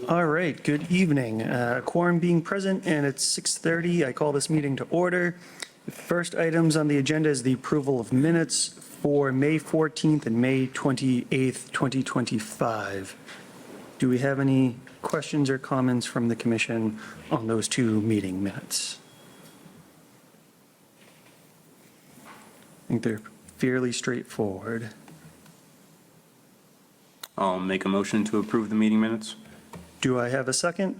All right, good evening. Quorum being present, and it's 6:30. I call this meeting to order. The first items on the agenda is the approval of minutes for May 14th and May 28th, 2025. Do we have any questions or comments from the commission on those two meeting minutes? I think they're fairly straightforward. I'll make a motion to approve the meeting minutes. Do I have a second?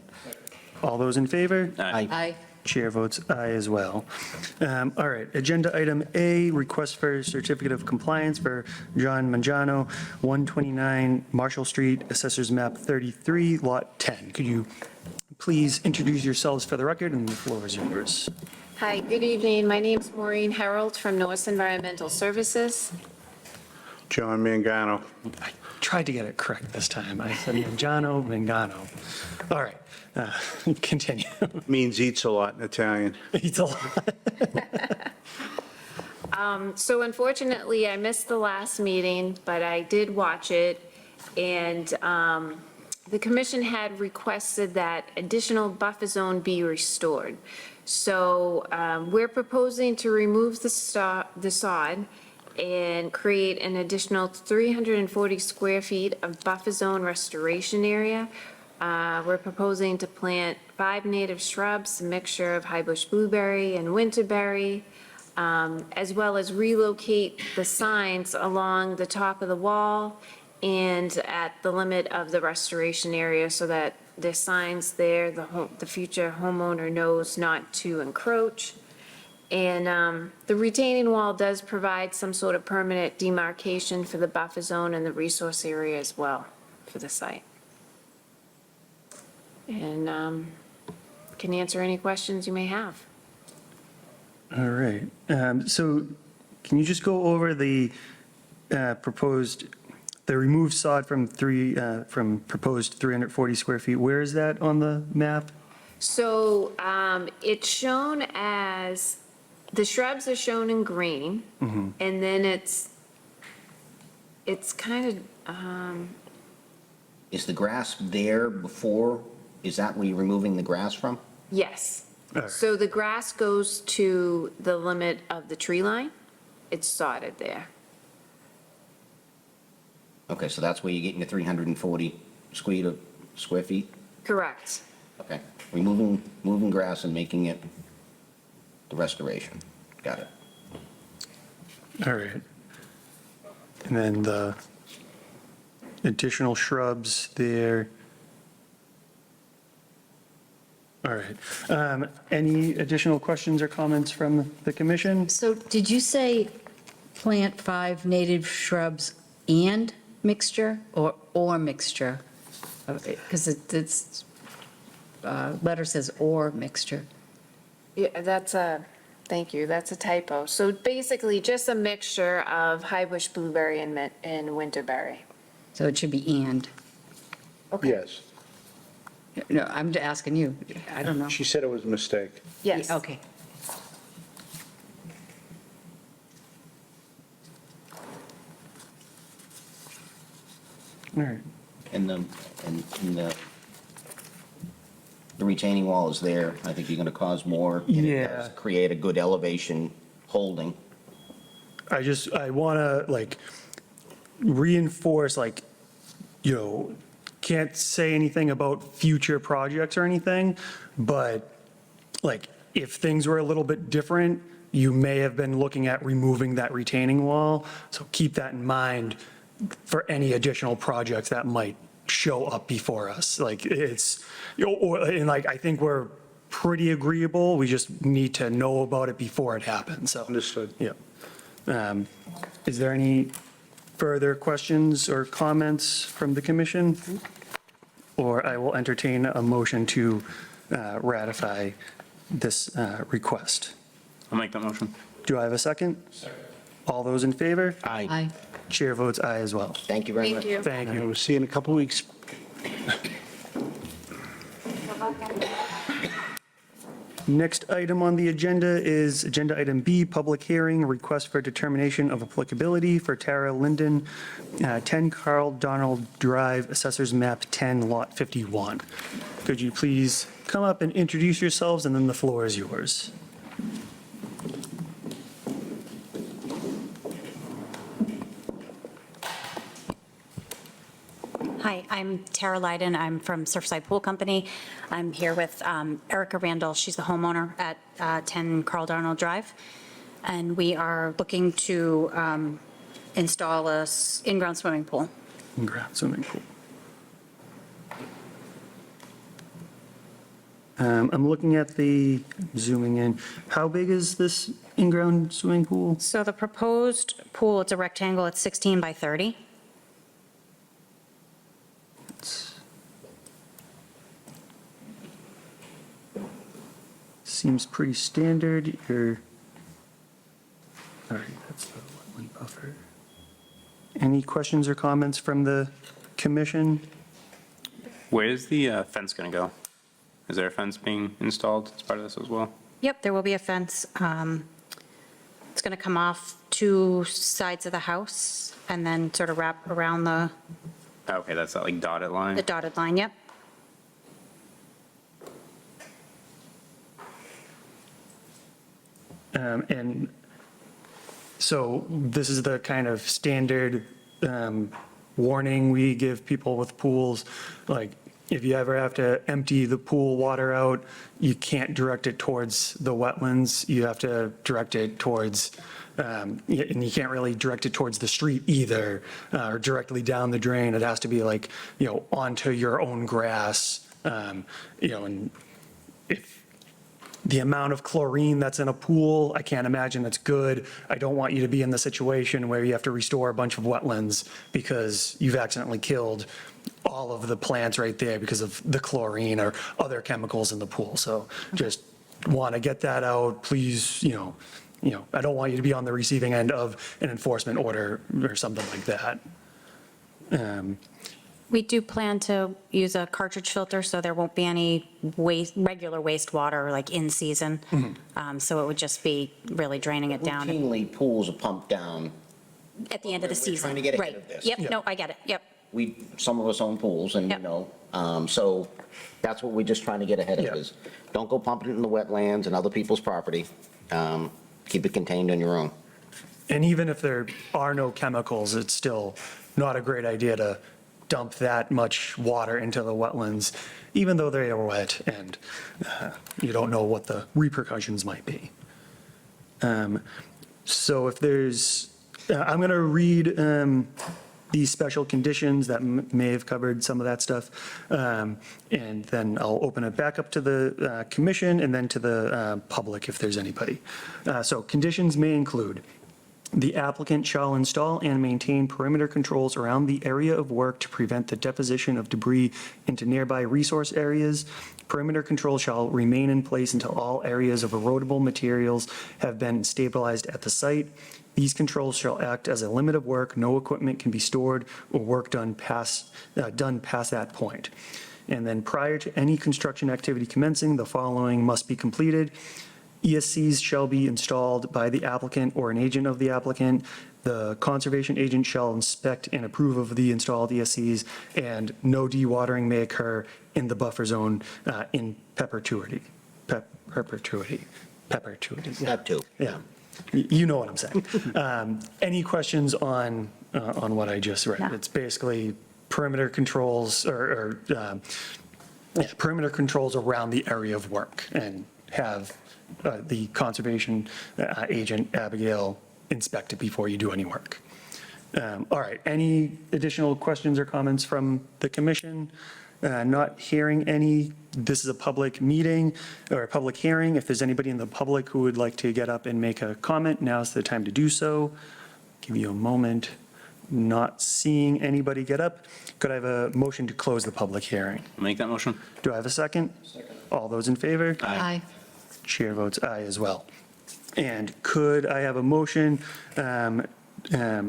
All those in favor? Aye. Chair votes aye as well. All right, agenda item A, request for certificate of compliance for John Mangiano, 129 Marshall Street, Assessors Map 33, Lot 10. Could you please introduce yourselves for the record, and the floor is yours. Hi, good evening. My name's Maureen Harold from Norris Environmental Services. John Mangano. I tried to get it correct this time. I said Mangiano, Mangano. All right, continue. Means eats a lot in Italian. It's a lot. So unfortunately, I missed the last meeting, but I did watch it. And the commission had requested that additional buffer zone be restored. So we're proposing to remove the sod and create an additional 340 square feet of buffer zone restoration area. We're proposing to plant 5 native shrubs, a mixture of high bush blueberry and winterberry, as well as relocate the signs along the top of the wall and at the limit of the restoration area so that the signs there, the future homeowner knows not to encroach. And the retaining wall does provide some sort of permanent demarcation for the buffer zone and the resource area as well for the site. And can answer any questions you may have. All right, so can you just go over the proposed, the removed sod from proposed 340 square feet? Where is that on the map? So it's shown as, the shrubs are shown in green, and then it's kind of, Is the grass there before? Is that where you're removing the grass from? yes. All right. So the grass goes to the limit of the tree line. It's sodded there. Okay, so that's where you're getting your 340 square feet? Correct. Okay, moving grass and making it the restoration. Got it. All right. And then the additional shrubs there. All right. Any additional questions or comments from the commission? So did you say plant 5 native shrubs and mixture or mixture? Because it's, letter says or mixture. Yeah, thank you, that's a typo. So basically, just a mixture of high bush blueberry and winterberry. So it should be and. Yes. No, I'm asking you. I don't know. She said it was a mistake. Yes. Okay. All right. And the retaining wall is there. I think you're going to cause more. and it does Yeah. Create a good elevation holding. I want to reinforce, can't say anything about future projects or anything, but if things were a little bit different, you may have been looking at removing that retaining wall. So keep that in mind for any additional projects that might show up before us. I think we're pretty agreeable. We just need to know about it before it happens, so. Understood. Yeah. Is there any further questions or comments from the commission? Or I will entertain a motion to ratify this request. I'll make that motion. Do I have a second? Second. All those in favor? Aye. Chair votes aye as well. Thank you very much. Thank you. Thank I you. will see you in a couple of weeks. Next item on the agenda is Agenda Item B, Public Hearing, Request for Determination of Applicability for Tara Linden, 10 Carl Donald Drive, Assessors Map 10, Lot 51. Could you please come up and introduce yourselves, and then the floor is yours. Hi, I'm Tara Lyden. I'm from Surfside Pool Company. I'm here with Erica Randall. She's the homeowner at 10 Carl Darnell Drive. And we are looking to install a in-ground swimming pool. In-ground swimming pool. I'm looking at zooming in. How big is this in-ground swimming pool? So the proposed pool, it's a rectangle, it's 16 by 30. Seems pretty standard. All right, that's the wetland buffer. Any questions or comments from the commission? Where is the fence going to go? Is there a fence being installed as part of this as well? Yep, there will be a fence. It's going to come off two sides of the house and then sort of wrap around the Okay, that's that like dotted line. dotted line, yep. And so this is the kind of standard warning we give people with pools. Like, if you ever have to empty the pool water out, you can't direct it towards the wetlands. You have to direct it towards, and you can't really direct it towards the street either, or directly down the drain. It has to be like, onto your own grass, and if the amount of chlorine that's in a pool, I can't imagine it's good. I don't want you to be in the situation where you have to restore a bunch of wetlands because you've accidentally killed all of the plants right there because of the chlorine or other chemicals in the pool. So just want to get that out, please, I don't want you to be on the receiving end of an enforcement order or something like that. We do plan to use a cartridge filter, so there won't be any regular wastewater like in season. So it would just be really draining it down Routinely, pools are pumped down. at the end of the We're season. trying to get ahead Right. of this. Yep, no, I get it, yep. Some of us own pools, and Yep. so that's what we're just trying to get ahead Yeah. of is, don't go pumping it in the wetlands and other people's property. Keep it contained on your own. And even if there are no chemicals, it's still not a great idea to dump that much water into the wetlands, even though they are wet and you don't know what the repercussions might be. So if there's, I'm going to read these special conditions that may have covered some of that stuff. And then I'll open it back up to the commission and then to the public if there's anybody. So conditions may include: the applicant shall install and maintain perimeter controls around the area of work to prevent the deposition of debris into nearby resource areas. Perimeter controls shall remain in place until all areas of erodible materials have been stabilized at the site. These controls shall act as a limit of work. No equipment can be stored or work done past that point. And then prior to any construction activity commencing, the following must be completed. ESCs shall be installed by the applicant or an agent of the applicant. The conservation agent shall inspect and approve of the installed ESCs, and no dewatering may occur in the buffer zone in perpetuity. Perpetuity. Yeah. That too. Yeah, you know what I'm saying. Any questions on what I just read? No. It's basically perimeter controls perimeter controls around the area of work, and have the conservation agent, Abigail, inspect it before you do any work. All right, any additional questions or comments from the commission? Not hearing any. This is a public meeting or a public hearing. If there's anybody in the public who would like to get up and make a comment, now's the time to do so. Give you a moment. Not seeing anybody get up. Could I have a motion to close the public hearing? I'll make that motion. Do I have a second? Second. All those in favor? Aye. Chair votes aye as well. And could I have a motion, what am I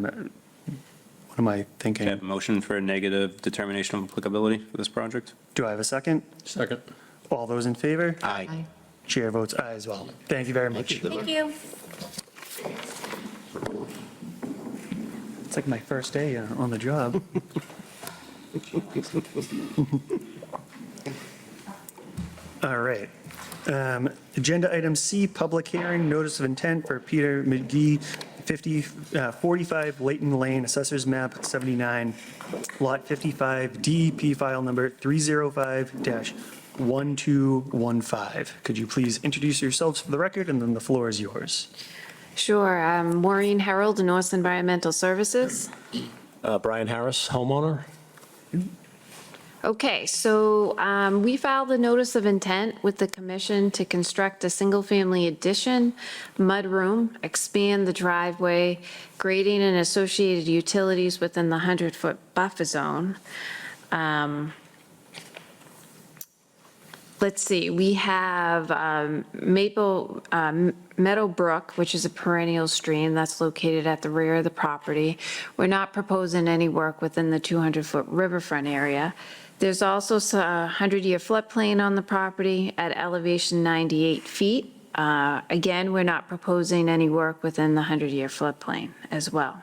Can I thinking? have a motion for a negative determination of applicability for this project? Do I have a second? Second. All those in favor? Aye. Chair votes aye as well. Thank you very much. Thank you. It's like my first day on the job. All right. Agenda item C, public hearing, notice of intent for Peter McGee, 45 Layton Lane, Assessors Map 79, Lot 55D, P file number 305-1215. Could you please introduce yourselves for the record, and then the floor is yours. Sure. Maureen Harold, Norse Environmental Services. Brian Harris, homeowner. Okay, so we filed a notice of intent with the commission to construct a single-family addition, mudroom, expand the driveway, grading and associated utilities within the 100-foot buffer zone. Let's see, we have Meadowbrook, which is a perennial stream that's located at the rear of the property. We're not proposing any work within the 200-foot riverfront area. There's also a 100-year floodplain on the property at elevation 98 feet. Again, we're not proposing any work within the 100-year floodplain as well.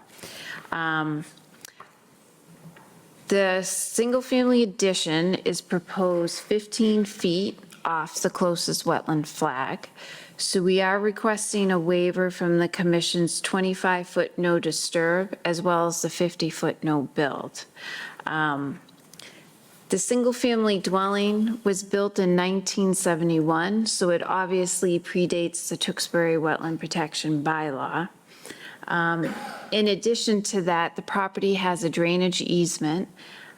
The single-family addition is proposed 15 feet off the closest wetland flag. So we are requesting a waiver from the commission's 25-foot no disturb, as well as the 50-foot no build. The single-family dwelling was built in 1971, so it obviously predates the Tewksbury Wetland Protection Bylaw. In addition to that, the property has a drainage easement.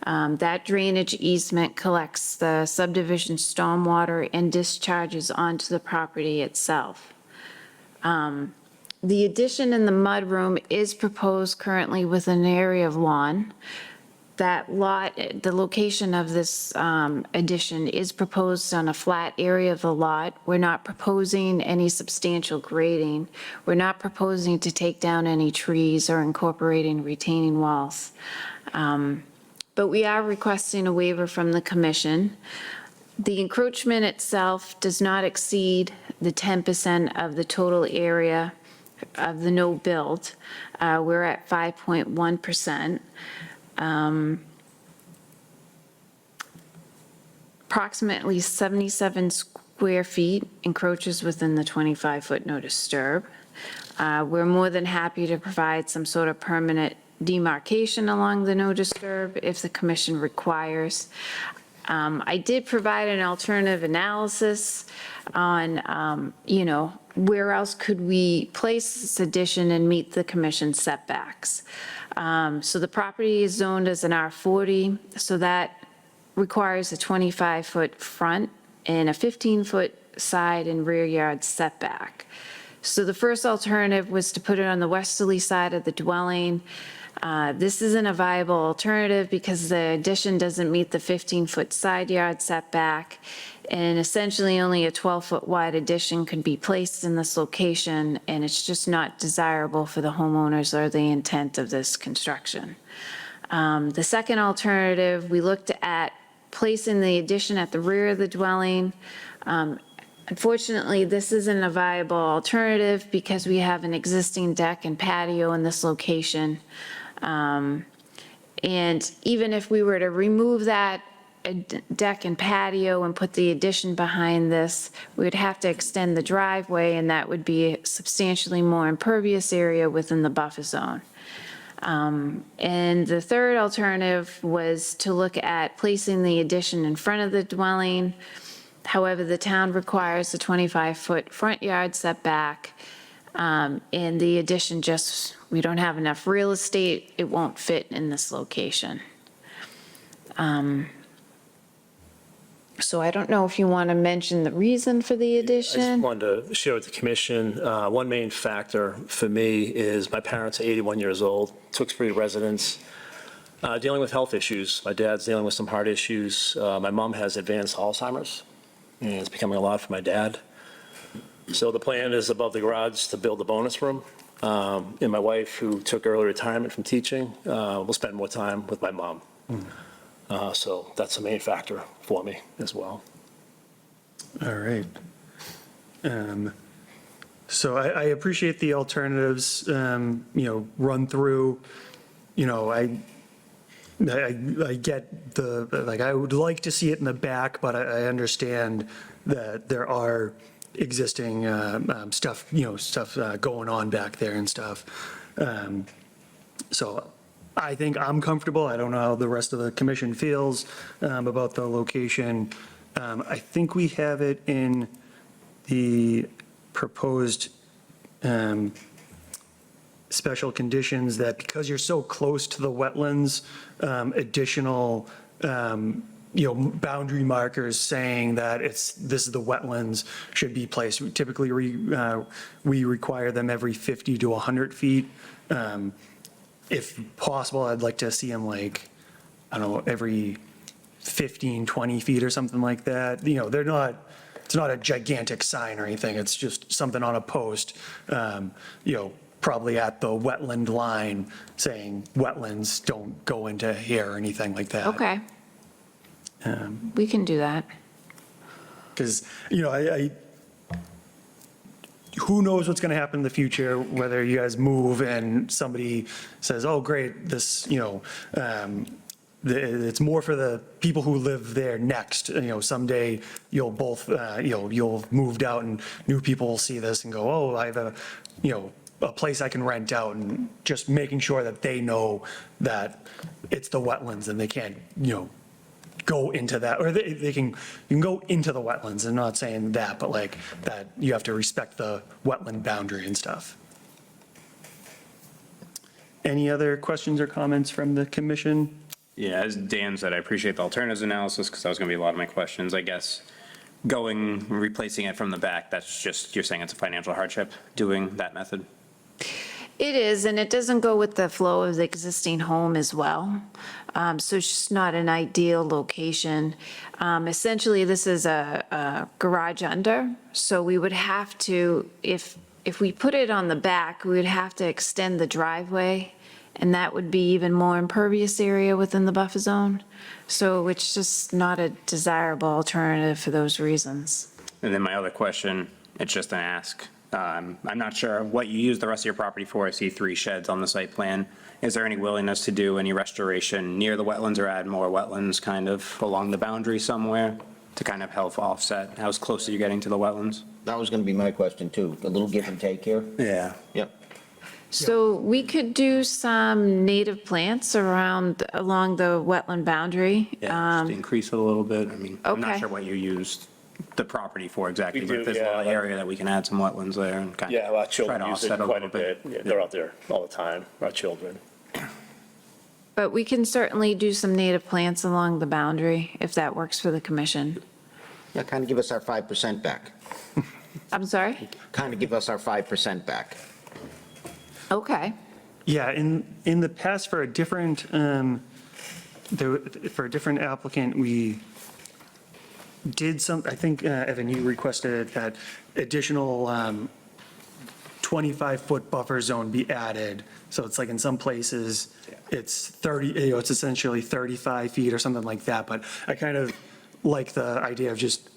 That drainage easement collects the subdivision stormwater and discharges onto the property itself. The addition in the mudroom is proposed currently with an area of lawn. That lot, the location of this addition is proposed on a flat area of the lot. We're not proposing any substantial grading. We're not proposing to take down any trees or incorporating retaining walls. But we are requesting a waiver from the commission. The encroachment itself does not exceed the 10% of the total area of the no build. We're at 5.1%. Approximately 77 square feet encroaches within the 25-foot no disturb. We're more than happy to provide some sort of permanent demarcation along the no disturb if the commission requires. I did provide an alternative analysis on, where else could we place this addition and meet the commission setbacks. So the property is zoned as an R40, so that requires a 25-foot front and a 15-foot side and rear yard setback. So the first alternative was to put it on the westerly side of the dwelling. This isn't a viable alternative because the addition doesn't meet the 15-foot side yard setback, and essentially only a 12-foot wide addition could be placed in this location, and it's just not desirable for the homeowners or the intent of this construction. The second alternative, we looked at placing the addition at the rear of the dwelling. Unfortunately, this isn't a viable alternative because we have an existing deck and patio in this location. And even if we were to remove that deck and patio and put the addition behind this, we would have to extend the driveway, and that would be a substantially more impervious area within the buffer zone. And the third alternative was to look at placing the addition in front of the dwelling. However, the town requires a 25-foot front yard setback, and the addition we don't have enough real estate. It won't fit in this location. So I don't know if you want to mention the reason for the I just addition? wanted to share with the commission, one main factor for me is my parents are 81 years old, Tewksbury residents, dealing with health issues. My dad's dealing with some heart issues. My mom has advanced Alzheimer's, and it's becoming a lot for my dad. So the plan is above the garage to build a bonus room. And my wife, who took early retirement from teaching, will spend more time with my mom. So that's the main factor for me as well. All right. So I appreciate the alternatives, run through, I get like, I would like to see it in the back, but I understand that there are existing stuff, going on back there and stuff. So I think I'm comfortable. I don't know how the rest of the commission feels about the location. I think we have it in the proposed special conditions that because you're so close to the wetlands, additional, boundary markers saying that this is the wetlands should be placed. Typically, we require them every 50 to 100 feet. If possible, I'd like to see them like, I don't know, every 15, 20 feet or something like that. They're not, it's not a gigantic sign or anything. It's just something on a post, probably at the wetland line saying wetlands don't go into here or anything like that. Okay. We can do that. Because, who knows what's going to happen in the future, whether you guys move and somebody says, oh, great, this, it's more for the people who live there next. Someday you'll both, you'll moved out and new people will see this and go, oh, I have a place I can rent out, and just making sure that they know that it's the wetlands and they can't, go into that, or you can go into the wetlands. I'm not saying that, but like that you have to respect the wetland boundary and stuff. Any other questions or comments from the commission? Yeah, as Dan said, I appreciate the alternatives analysis because that was going to be a lot of my questions. I guess replacing it from the back, that's just, you're saying it's a financial hardship doing that method? It is, and it doesn't go with the flow of the existing home as well. So it's just not an ideal location. Essentially, this is a garage under, so we would have to, if we put it on the back, we would have to extend the driveway, and that would be even more impervious area within the buffer zone. So it's just not a desirable alternative for those reasons. And then my other question, it's just an ask. I'm not sure what you use the rest of your property for. I see 3 sheds on the site plan. Is there any willingness to do any restoration near the wetlands or add more wetlands kind of along the boundary somewhere to kind of help offset? How close are you getting to the wetlands? That was going to be my question, too. A little give and take here? Yeah. Yep. So we could do some native plants along the wetland boundary. Yeah, just increase it a little bit. I mean, I'm not Okay. sure what you used the property for exactly, We but do, if there's a yeah, little like- area that we can add some wetlands there and kind Yeah, our of try children to use it offset a quite a little bit. bit. Yeah, they're out there all the time, our children. But we can certainly do some native plants along the boundary if that works for the commission. Yeah, kind of give us our 5% back. I'm sorry? Kind of give us our 5% back. Okay. Yeah, in the past, for a different, applicant, we did I think, Evan, you requested that additional 25-foot buffer zone be added. So it's like in some places, it's 30, it's essentially 35 feet or something like that. But I kind of like the idea of just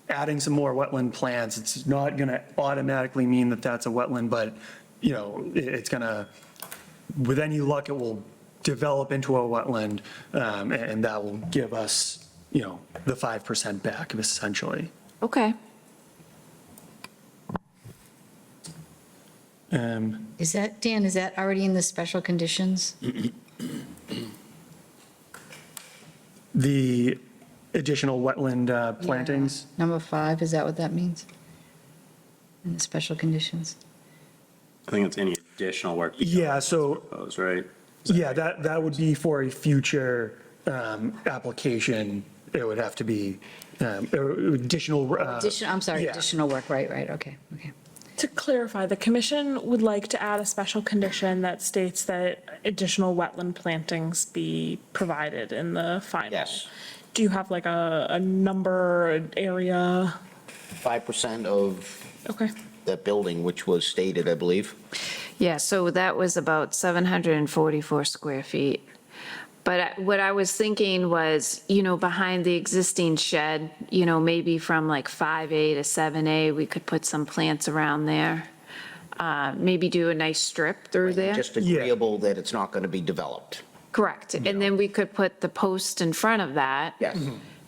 adding some more wetland plants. It's not going to automatically mean that that's a wetland, but, it's going to, with any luck, it will develop into a wetland, and that will give us, the 5% back, essentially. Okay. Is that, Dan, is that already in the special conditions? The additional wetland plantings? Number 5, is that what that means? In the special conditions? I think it's any additional work. Yeah, so, Propose, right? yeah, that would be for a future application. It would have to be additional. I'm sorry, yeah. additional work, right, okay. To clarify, the commission would like to add a special condition that states that additional wetland plantings be provided in the final. Yes. Do you have like a number, an area? 5% of Okay. that building, which was stated, I believe. Yeah, so that was about 744 square feet. But what I was thinking was, behind the existing shed, maybe from like 5A to 7A, we could put some plants around there. Maybe do a nice strip through there. Just agreeable that it's not going to be developed. Correct. And then we could put the post in front of that. Yes.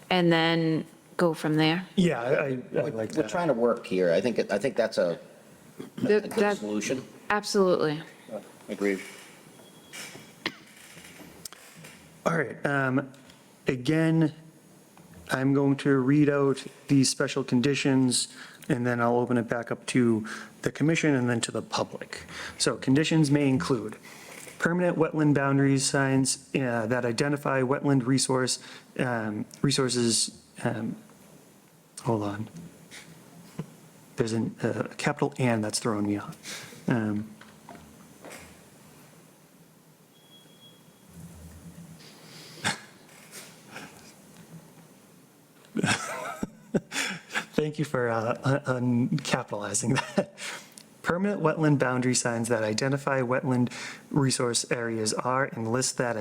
And then go from there. Yeah, I like We're that. trying to work here. I think that's a good That- solution. Absolutely. Agreed. All right, again, I'm going to read out these special conditions, and then I'll open it back up to the commission and then to the public. So conditions may include permanent wetland boundaries signs that identify wetland resources, hold on. There's a capital "and" that's throwing me off. Thank you for capitalizing that. Permanent wetland boundary signs that identify wetland resource areas are and list that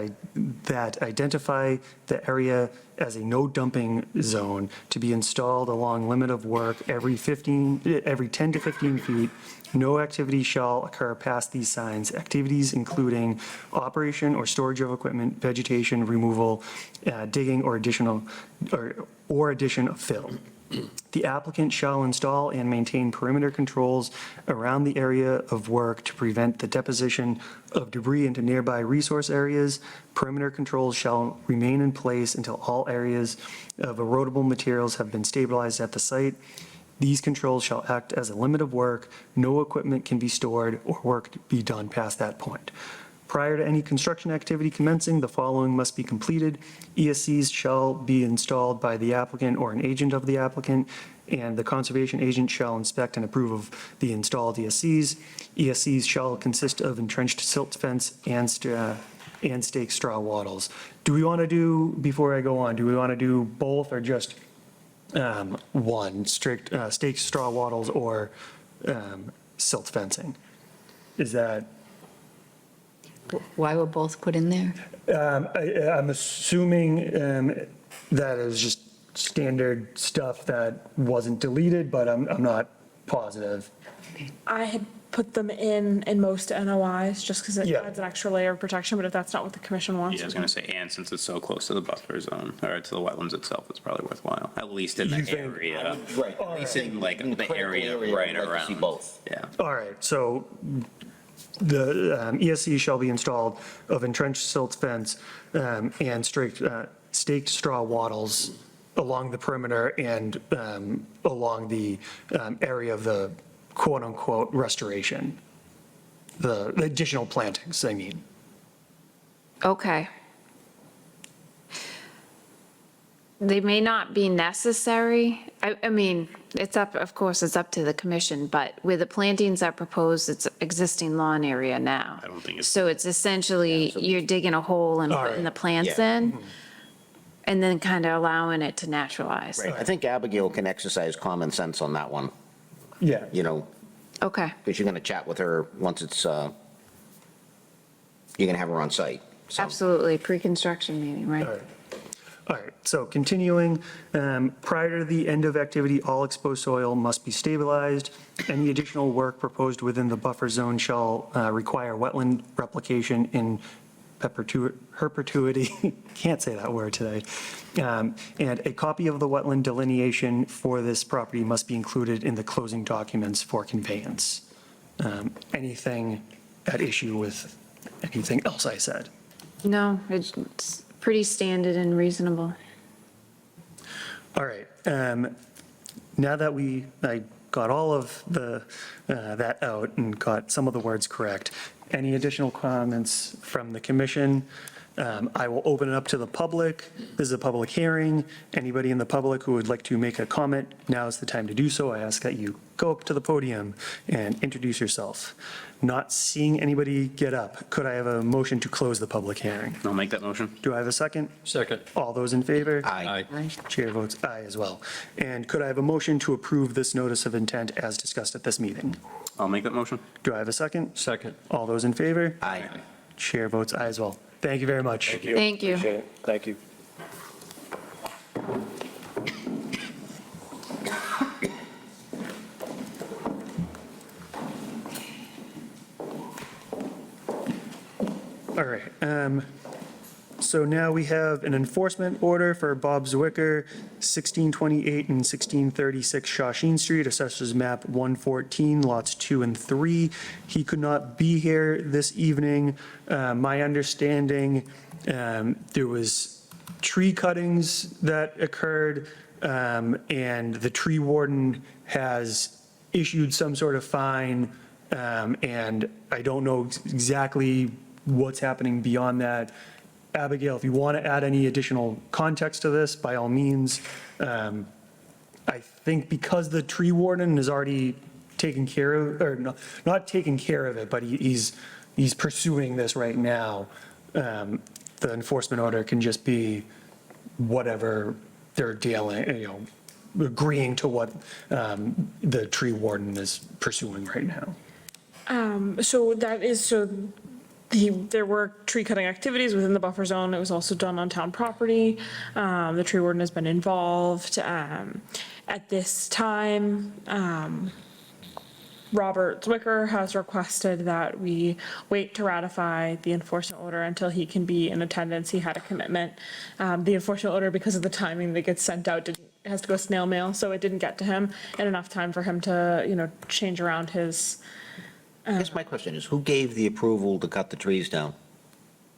identify the area as a no dumping zone to be installed along limit of work every 10 to 15 feet. No activity shall occur past these signs. Activities including operation or storage of equipment, vegetation removal, digging or addition of fill. The applicant shall install and maintain perimeter controls around the area of work to prevent the deposition of debris into nearby resource areas. Perimeter controls shall remain in place until all areas of erodible materials have been stabilized at the site. These controls shall act as a limit of work. No equipment can be stored or work to be done past that point. Prior to any construction activity commencing, the following must be completed. ESCs shall be installed by the applicant or an agent of the applicant, and the conservation agent shall inspect and approve of the installed ESCs. ESCs shall consist of entrenched silt fence and stake straw wattles. Do we want to do, before I go on, do we want to do both or just one, strict stake straw wattles or silt fencing? Is that? Why were both put in there? I'm assuming that is just standard stuff that wasn't deleted, but I'm not positive. I had put them in most NOIs just because it Yeah. adds an extra layer of protection, but if that's not what the commission wants. Yeah, I was gonna say, and since it's so close to the buffer zone, or to the wetlands itself, it's probably worthwhile, at least in You the think- area. Right. At least in like In the critical area area, right I'd like to see around. both. Yeah. All right, so the ESC shall be installed of entrenched silt fence and staked straw wattles along the perimeter and along the area of the quote-unquote restoration. The additional plantings, I mean. Okay. They may not be necessary. I mean, it's up, of course, it's up to the commission, but where the plantings are proposed, it's existing lawn area now. I don't think it's- So it's essentially, you're digging a hole and All putting the right. plants Yeah. in, and then kind of allowing it to naturalize. Right. I think Abigail can exercise common sense on that one, Yeah. Okay, because you're going to chat with her once it's, you're going to have her on site. So- absolutely, pre-construction meeting, right? All right. All right, so continuing, prior to the end of activity, all exposed soil must be stabilized. Any additional work proposed within the buffer zone shall require wetland replication in perpetuity, can't say that word today. And a copy of the wetland delineation for this property must be included in the closing documents for conveyance. Anything at issue with anything else I said? No, it's pretty standard and reasonable. All right, now that I got all of that out and got some of the words correct, any additional comments from the commission? I will open it up to the public. This is a public hearing. Anybody in the public who would like to make a comment, now is the time to do so. I ask that you go up to the podium and introduce yourself. Not seeing anybody get up, could I have a motion to close the public hearing? I'll make that motion. Do I have a second? Second. All those in favor? Aye. Chair votes aye as well. And could I have a motion to approve this notice of intent as discussed at this meeting? I'll make that motion. Do I have a second? Second. All those in favor? Aye. Chair votes aye as well. Thank you very much. Thank you. Appreciate it. Thank you. All right, so now we have an enforcement order for Bob Zwicker, 1628 and 1636 Shawshene Street, Assessors Map 114, lots 2 and 3. He could not be here this evening. My understanding, there was tree cuttings that occurred, and the tree warden has issued some sort of fine, and I don't know exactly what's happening beyond that. Abigail, if you want to add any additional context to this, by all means. I think because the tree warden is already taken care of, or not taken care of it, but he's pursuing this right now, the enforcement order can just be whatever they're dealing, agreeing to what the tree warden is pursuing right now. There were tree cutting activities within the buffer zone. It was also done on town property. The tree warden has been involved. At this time, Robert Zwicker has requested that we wait to ratify the enforcement order until he can be in attendance. He had a commitment. The enforcement order, because of the timing that gets sent out, has to go snail mail, so it didn't get to him in enough time for him to, change around his. I guess my question is, who gave the approval to cut the trees down?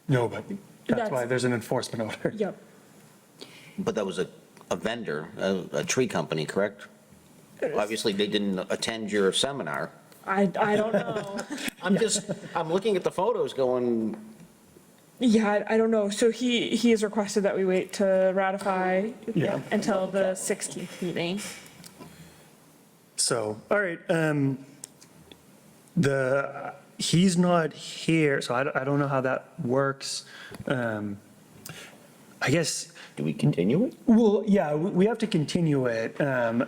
Nobody. That's why That's- there's an enforcement order. Yep. But that was a vendor, a tree company, correct? Obviously, they didn't attend your seminar. I don't know. I'm looking at the photos going, Yeah, I don't know. So he has requested that we wait to ratify Yeah. until the 16th meeting. So, all right, he's not here, so I don't know how that works. I guess, do we continue it? well, yeah, we have to continue it.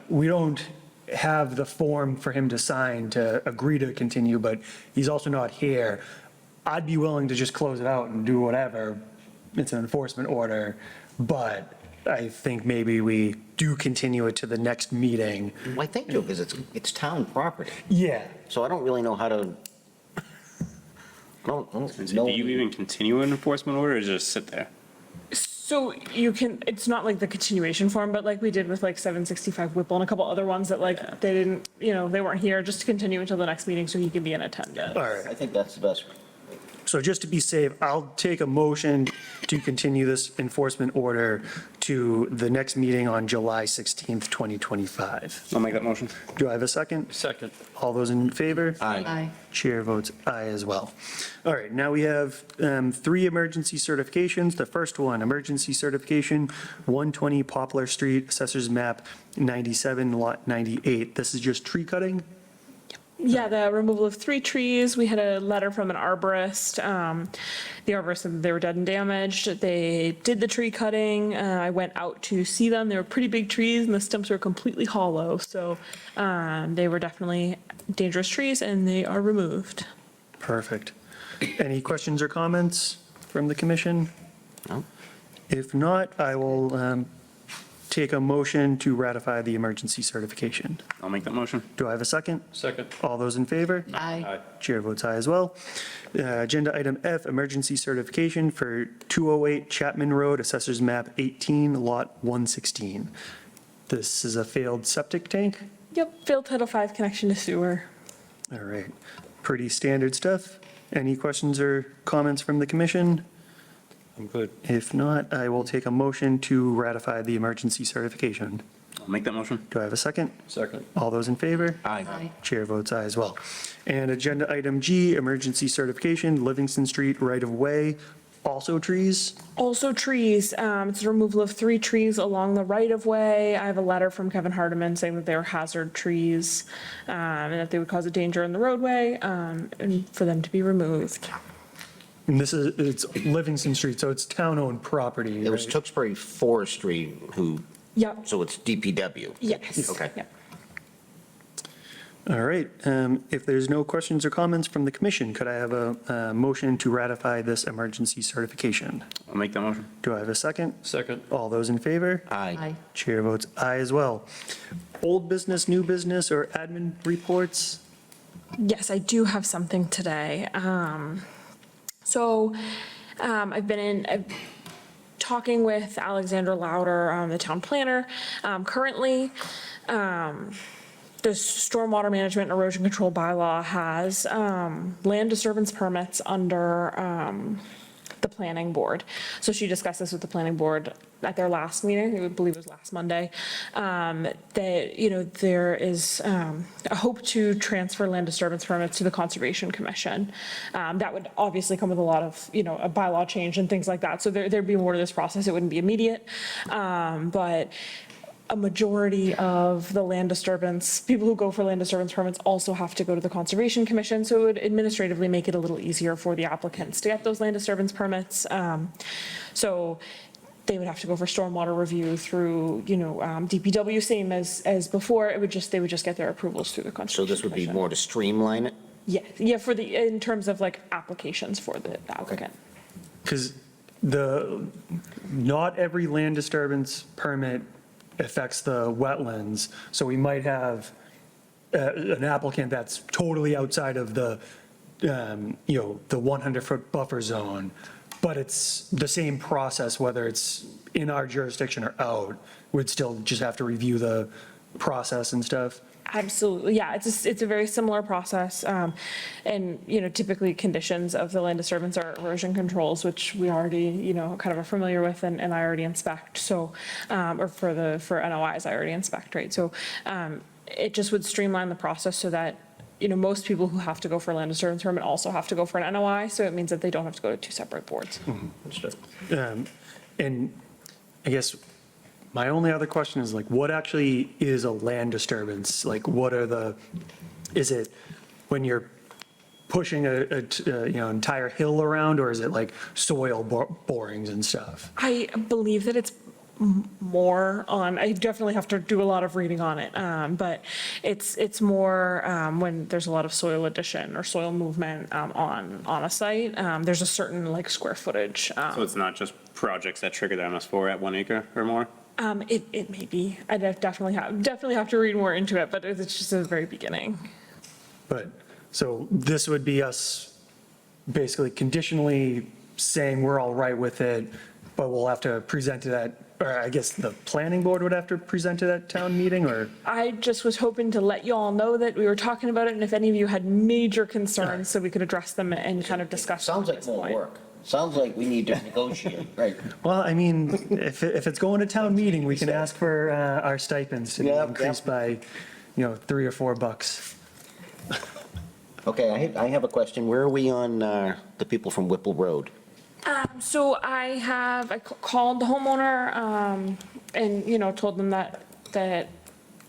We don't have the form for him to sign to agree to continue, but he's also not here. I'd be willing to just close it out and do whatever. It's an enforcement order, but I think maybe we do continue it to the next meeting. Well, I think so, because it's town property. Yeah. So I don't really know how to. Do you even continue an enforcement order or just sit there? So you can, it's not like the continuation form, but like we did with like 765 Whipple and a couple other ones that like they didn't, they weren't here, just to continue until the next meeting so he can be in attendance. All right. I think that's the best. So just to be safe, I'll take a motion to continue this enforcement order to the next meeting on July 16th, 2025. I'll make that motion. Do I have a second? Second. All those in favor? Aye. Chair votes aye as well. All right, now we have 3 emergency certifications. The first one, emergency certification, 120 Poplar Street, Assessors Map 97, Lot 98. This is just tree cutting? Yeah, the removal of 3 trees. We had a letter from an arborist. The arborist said that they were dead and damaged. They did the tree cutting. I went out to see them. They were pretty big trees and the stumps were completely hollow. So they were definitely dangerous trees and they are removed. Perfect. Any questions or comments from the commission? No. If not, I will take a motion to ratify the emergency certification. I'll make that motion. Do I have a second? Second. All those in favor? Aye. Chair votes aye as well. Agenda item F, emergency certification for 208 Chapman Road, Assessors Map 18, Lot 116. This is a failed septic tank? Yep, failed Title V connection to sewer. All right, pretty standard stuff. Any questions or comments from the commission? I'm good. If not, I will take a motion to ratify the emergency certification. I'll make that motion. Do I have a second? Second. All those in favor? Aye. Chair votes aye as well. And agenda item G, emergency certification, Livingston Street right-of-way, also trees? Also trees, it's the removal of 3 trees along the right-of-way. I have a letter from Kevin Hardiman saying that they were hazard trees, and that they would cause a danger in the roadway, and for them to be removed. And it's Livingston Street, so it's town-owned property, It was right? Tewksbury Forestry who, Yep, so it's DPW. yes. Okay. Yep. All right, if there's no questions or comments from the commission, could I have a motion to ratify this emergency certification? I'll make that motion. Do I have a second? Second. All those in favor? Aye. Chair votes aye as well. Old business, new business, or admin reports? Yes, I do have something today. I've been talking with Alexander Louder, the town planner. Currently, the stormwater management and erosion control bylaw has land disturbance permits under the planning board. So she discussed this with the planning board at their last meeting, I believe it was last Monday, that, there is a hope to transfer land disturbance permits to the Conservation Commission. That would obviously come with a lot of, a bylaw change and things like that. So there'd be more to this process. It wouldn't be immediate. But a majority of the land disturbance, people who go for land disturbance permits also have to go to the Conservation Commission, so it would administratively make it a little easier for the applicants to get those land disturbance permits. So they would have to go for stormwater review through, DPW, same as before. They would just get their approvals through the So Conservation this would be Commission. more to streamline it? Yeah, in terms of like applications for the applicant. Because not every land disturbance permit affects the wetlands, so we might have an applicant that's totally outside of the 100-foot buffer zone, but it's the same process, whether it's in our jurisdiction or out, we'd still just have to review the process and stuff. Absolutely, yeah, it's a very similar process, and, typically conditions of the land disturbance are erosion controls, which we already, kind of are familiar with and I already inspect, so, or for NOIs, I already inspect, right? So it just would streamline the process so that, most people who have to go for a land disturbance permit also have to go for an NOI, so it means that they don't have to go to two separate boards. And I guess my only other question is like, what actually is a land disturbance? Like, is it when you're pushing entire hill around, or is it like soil borings and stuff? I believe that it's more on, I definitely have to do a lot of reading on it, but it's more when there's a lot of soil addition or soil movement on a site. There's a certain like square footage. So it's not just projects that trigger the MS4 at 1 acre or more? It may be. I definitely have to read more into it, but it's just the very beginning. But, so this would be us basically conditionally saying we're all right with it, but we'll have to present it at, or I guess the planning board would have to present it at town meeting, or? I just was hoping to let you all know that we were talking about it, and if any of you had major concerns, so we could address them and kind of discuss. them Sounds at like this more point. work. Sounds like we need to negotiate, right? Well, I mean, if it's going to town meeting, we can ask for our stipends to be Yep, increased by, $3 or $4 bucks. Okay, I have a question. Where are we on the people from Whipple Road? So I called the homeowner, and, told them that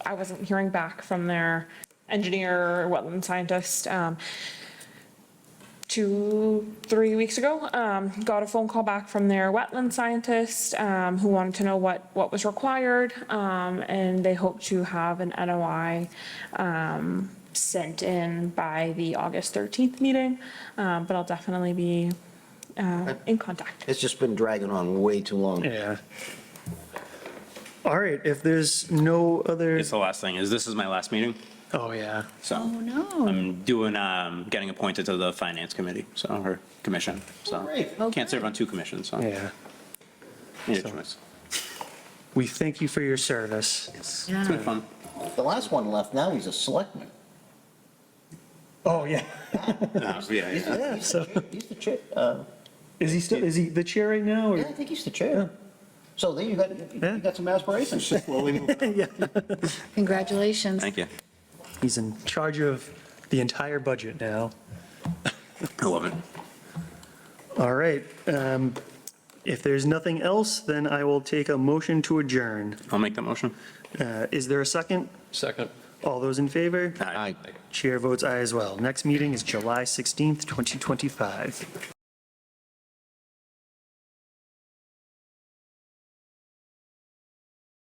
I wasn't hearing back from their engineer or wetland scientist. 2-3 weeks ago, got a phone call back from their wetland scientist, who wanted to know what was required, and they hope to have an NOI sent in by the August 13th meeting, but I'll definitely be in contact. It's just been dragging on way too long. Yeah. All right, if there's no other, It's the last thing, this is my last meeting, oh, yeah. so. Oh, no. I'm doing, getting appointed to the finance committee, or commission, so. Great. Can't serve on two commissions, so. Yeah. Need a choice. We thank you for your service. It's been fun. The last one left, now he's a selectman. Oh, yeah. Yeah. So, He's the chair, is he the chair right now, yeah, or? I think he's the chair. So there you got some aspirations. Slowly moving. Yeah. Congratulations. Thank you. He's in charge of the entire budget now. I love it. All right, if there's nothing else, then I will take a motion to adjourn. I'll make that motion. Is there a second? Second. All those in favor? Aye. Chair votes aye as well. Next meeting is July 16th, 2025.